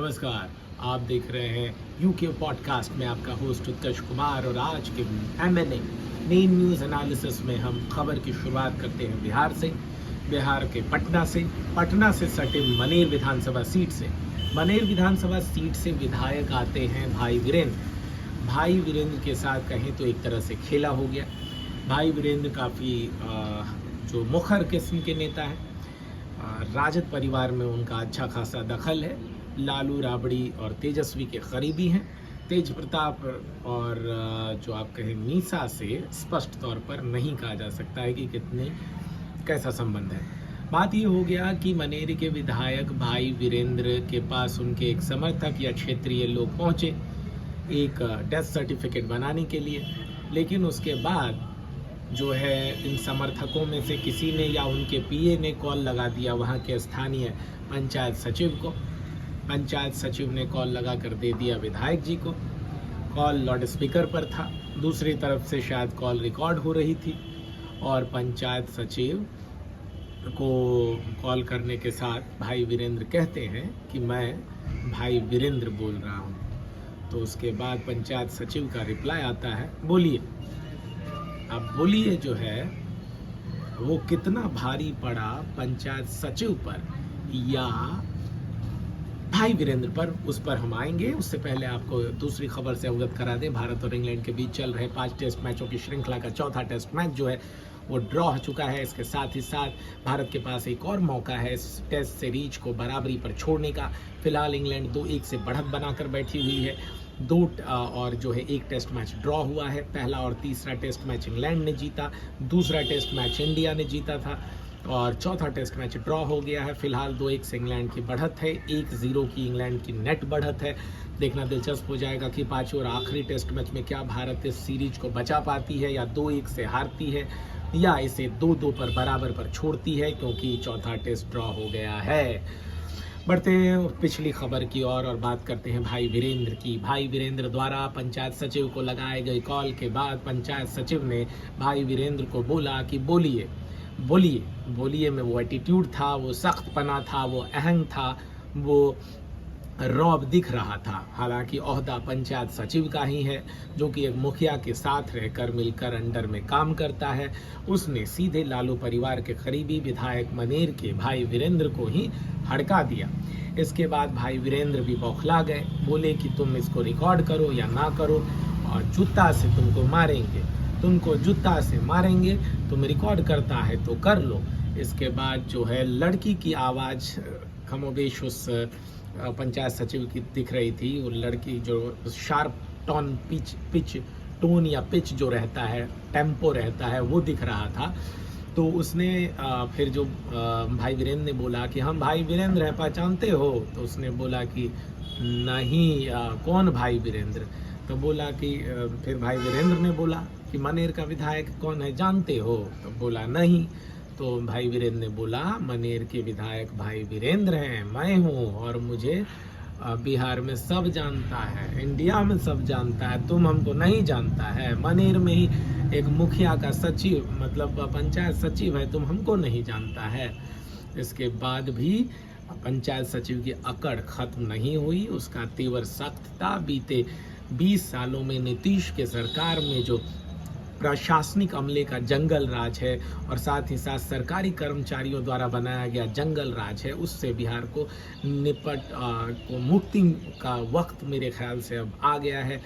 नमस्कार। आप देख रहे हैं यूके पॉडकास्ट में आपका होस्ट उत्कर्ष कुमार और आज के एमएनए मेन न्यूज़ एनालिसिस में हम खबर की शुरुआत करते हैं बिहार के पटना से सटे मनेर विधानसभा सीट से। मनेर विधानसभा सीट से विधायक आते हैं भाई वीरेंद्र के साथ कहें तो एक तरह से खेला हो गया। भाई वीरेंद्र काफ़ी जो मुखर किस्म के नेता हैं, राजद परिवार में उनका अच्छा खासा दखल है। लालू राबड़ी और तेजस्वी के करीबी हैं। तेज प्रताप और जो आप कहें मीसा से स्पष्ट तौर पर नहीं कहा जा सकता है कि कैसा संबंध है। बात ये हो गया कि मनेरी के विधायक भाई वीरेंद्र के पास उनके एक समर्थक या क्षेत्रीय लोग पहुंचे एक डेथ सर्टिफिकेट बनाने के लिए, लेकिन उसके बाद जो है इन समर्थकों में से किसी ने या उनके पीए ने कॉल लगा दिया वहाँ के स्थानीय पंचायत सचिव को। पंचायत सचिव ने कॉल लगा कर दे दिया विधायक जी को। कॉल लाउड स्पीकर पर था, दूसरी तरफ से शायद कॉल रिकॉर्ड हो रही थी और पंचायत सचिव को कॉल करने के साथ भाई वीरेंद्र कहते हैं कि मैं भाई वीरेंद्र बोल रहा हूँ। तो उसके बाद पंचायत सचिव का रिप्लाई आता है, बोलिए। अब बोलिए जो है वो कितना भारी पड़ा पंचायत सचिव पर या भाई वीरेंद्र पर, उस पर हम आएंगे। उससे पहले आपको दूसरी खबर से अवगत करा दें। भारत और इंग्लैंड के बीच चल रहे 5 टेस्ट मैचों की श्रृंखला का चौथा टेस्ट मैच जो है वो ड्रॉ हो चुका है। इसके साथ ही साथ भारत के पास एक और मौका है इस टेस्ट सीरीज को बराबरी पर छोड़ने का। फिलहाल इंग्लैंड 2-1 से बढ़त बनाकर बैठी हुई है। और जो है एक टेस्ट मैच ड्रॉ हुआ है। पहला और तीसरा टेस्ट मैच इंग्लैंड ने जीता, दूसरा टेस्ट मैच इंडिया ने जीता था और चौथा टेस्ट मैच ड्रॉ हो गया है। फिलहाल 2-1 से इंग्लैंड की बढ़त है, 1-0 की इंग्लैंड की नेट बढ़त है। देखना दिलचस्प हो जाएगा कि पांचवें और आखिरी टेस्ट मैच में क्या भारत इस सीरीज को बचा पाती है या 2-1 से हारती है या इसे 2-2 पर बराबर पर छोड़ती है, क्योंकि चौथा टेस्ट ड्रॉ हो गया है। बढ़ते हैं पिछली खबर की और बात करते हैं भाई वीरेंद्र की। भाई वीरेंद्र द्वारा पंचायत सचिव को लगाए गए कॉल के बाद पंचायत सचिव ने भाई वीरेंद्र को बोला कि बोलिए में वो एटीट्यूड था, वो सख्तपना था, वो अहंग था, वो रौब दिख रहा था। हालांकि ओहदा पंचायत सचिव का ही है, जो कि एक मुखिया के साथ रहकर मिलकर अंडर में काम करता है। उसने सीधे लालू परिवार के करीबी विधायक मनेर के भाई वीरेंद्र को ही हड़का दिया। इसके बाद भाई वीरेंद्र भी बौखला गए, बोले कि तुम इसको रिकॉर्ड करो या ना करो और जूता से तुमको मारेंगे, तुम रिकॉर्ड करता है तो कर लो। इसके बाद जो है लड़की की आवाज़ कमोबेश उस पंचायत सचिव की दिख रही थी। वो लड़की जो शार्प टोन टोन या पिच जो रहता है, टेम्पो रहता है, वो दिख रहा था। तो उसने फिर जो भाई वीरेंद्र ने बोला कि हम भाई वीरेंद्र हैं, पहचानते हो? तो उसने बोला कि नहीं, कौन भाई वीरेंद्र? तो बोला कि फिर भाई वीरेंद्र ने बोला कि मनेर का विधायक कौन है, जानते हो? तो बोला नहीं। तो भाई वीरेंद्र ने बोला मनेर के विधायक भाई वीरेंद्र हैं, मैं हूँ और मुझे बिहार में सब जानता है, इंडिया में सब जानता है, तुम हमको नहीं जानता है। मनेर में ही एक मुखिया का सचिव मतलब पंचायत सचिव है, तुम हमको नहीं जानता है। इसके बाद भी पंचायत सचिव की अकड़ खत्म नहीं हुई, उसका तेवर सख्त था। बीते 20 सालों में नीतीश के सरकार में जो प्रशासनिक अमले का जंगल राज है और साथ ही साथ सरकारी कर्मचारियों द्वारा बनाया गया जंगल राज है, उससे बिहार को मुक्ति का वक्त मेरे ख्याल से अब आ गया है।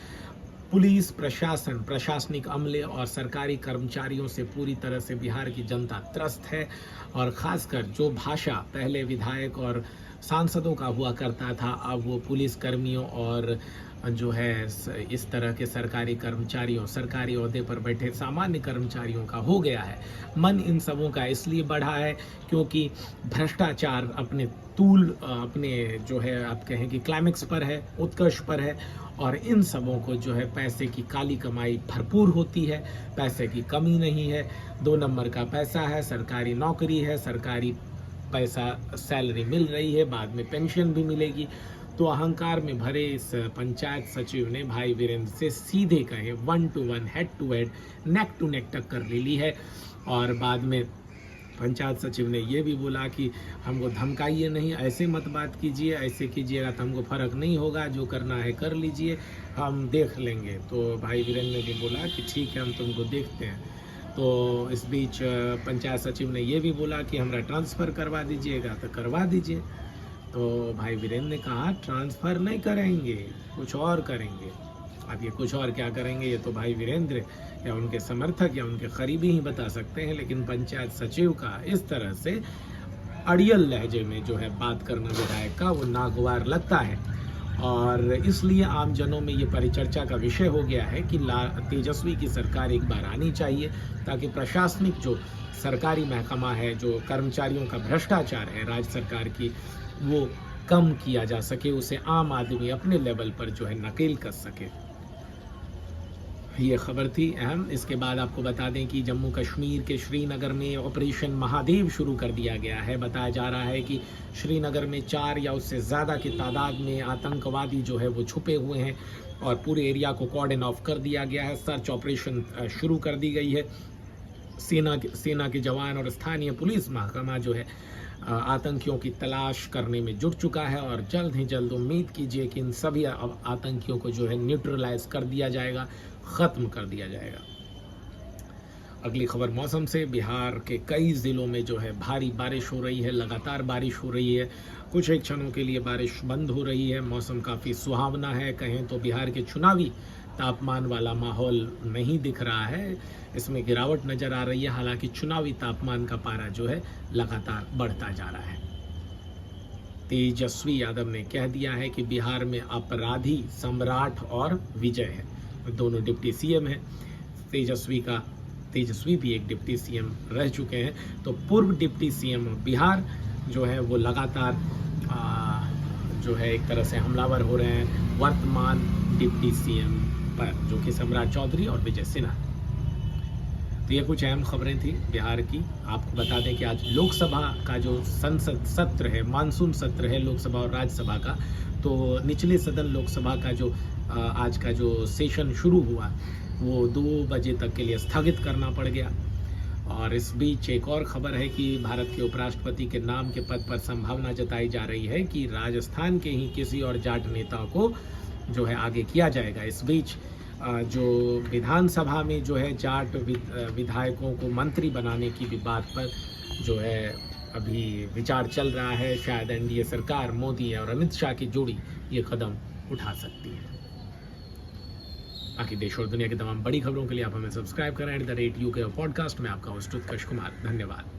पुलिस प्रशासन, प्रशासनिक अमले और सरकारी कर्मचारियों से पूरी तरह से बिहार की जनता त्रस्त है और ख़ासकर जो भाषा पहले विधायक और सांसदों का हुआ करता था, अब वो पुलिस कर्मियों और जो है इस तरह के सरकारी कर्मचारियों, सरकारी ओहदे पर बैठे सामान्य कर्मचारियों का हो गया है। मन इन सबों का इसलिए बढ़ा है क्योंकि भ्रष्टाचार अपने जो है आप कहें कि क्लाइमेक्स पर है, उत्कर्ष पर है और इन सबों को जो है पैसे की काली कमाई भरपूर होती है, पैसे की कमी नहीं है। 2 नंबर का पैसा है, सरकारी नौकरी है, सरकारी पैसा सैलरी मिल रही है, बाद में पेंशन भी मिलेगी। तो अहंकार में भरे इस पंचायत सचिव ने भाई वीरेंद्र से सीधे कहे 1 to 1 head to head neck to neck टक्कर ले ली है और बाद में पंचायत सचिव ने ये भी बोला कि हमको धमकाइए नहीं, ऐसे मत बात कीजिए, ऐसे कीजिएगा तो हमको फ़र्क नहीं होगा, जो करना है कर लीजिए, हम देख लेंगे। तो भाई वीरेंद्र ने भी बोला कि ठीक है, हम तुमको देखते हैं। तो इस बीच पंचायत सचिव ने ये भी बोला कि हमारा ट्रांसफ़र करवा दीजिएगा, तो करवा दीजिए। तो भाई वीरेंद्र ने कहा ट्रांसफ़र नहीं करेंगे, कुछ और करेंगे। अब ये कुछ और क्या करेंगे, ये तो भाई वीरेंद्र या उनके समर्थक या उनके करीबी ही बता सकते हैं। लेकिन पंचायत सचिव का इस तरह से अड़ियल लहजे में जो है बात करना विधायक का, वो नागवार लगता है। और इसलिए आम जनों में ये परिचर्चा का विषय हो गया है कि तेजस्वी की सरकार एक बार आनी चाहिए, ताकि प्रशासनिक जो सरकारी महकमा है, जो कर्मचारियों का भ्रष्टाचार है राज्य सरकार की, वो कम किया जा सके, उसे आम आदमी अपने लेवल पर जो है नकेल कस सके। ये खबर थी अहम। इसके बाद आपको बता दें कि जम्मू कश्मीर के श्रीनगर में ऑपरेशन महादेव शुरू कर दिया गया है। बताया जा रहा है कि श्रीनगर में 4 या उससे ज़्यादा की तादाद में आतंकवादी जो है वो छुपे हुए हैं और पूरे एरिया को कॉर्डन ऑफ कर दिया गया है। सर्च ऑपरेशन शुरू कर दी गई है। सेना के जवान और स्थानीय पुलिस महकमा जो है आतंकियों की तलाश करने में जुट चुका है और जल्द ही जल्द उम्मीद कीजिए कि इन सभी आतंकियों को जो है न्यूट्रलाइज कर दिया जाएगा, ख़त्म कर दिया जाएगा। अगली खबर मौसम से। बिहार के कई ज़िलों में जो है भारी बारिश हो रही है, लगातार बारिश हो रही है। कुछ एक क्षणों के लिए बारिश बंद हो रही है। मौसम काफ़ी सुहावना है। कहें तो बिहार के चुनावी तापमान वाला माहौल नहीं दिख रहा है, इसमें गिरावट नज़र आ रही है। हालांकि चुनावी तापमान का पारा जो है लगातार बढ़ता जा रहा है। तेजस्वी यादव ने कह दिया है कि बिहार में अपराधी सम्राट और विजय है। दोनों डिप्टी सीएम हैं। तेजस्वी भी एक डिप्टी सीएम रह चुके हैं। तो पूर्व डिप्टी सीएम बिहार जो है वो लगातार जो है एक तरह से हमलावर हो रहे हैं वर्तमान डिप्टी सीएम पर, जो कि सम्राट चौधरी और विजय सिन्हा। तो ये कुछ अहम खबरें थी बिहार की। आपको बता दें कि आज लोकसभा का जो संसद सत्र है, मानसून सत्र है लोकसभा और राज्यसभा का, तो निचले सदन लोकसभा का जो आज का जो सेशन शुरू हुआ वो 2 बजे तक के लिए स्थगित करना पड़ गया। और इस बीच एक और खबर है कि भारत के उपराष्ट्रपति के नाम के पद पर संभावना जताई जा रही है कि राजस्थान के ही किसी और जाट नेता को जो है आगे किया जाएगा। इस बीच जो विधानसभा में जो है जाट विधायकों को मंत्री बनाने की भी बात पर जो है अभी विचार चल रहा है। शायद एनडीए सरकार मोदी और अमित शाह की जोड़ी ये कदम उठा सकती है। बाकी देश और दुनिया की तमाम बड़ी खबरों के लिए आप हमें सब्सक्राइब करें @UK पॉडकास्ट में। आपका होस्ट उत्कर्ष कुमार, धन्यवाद।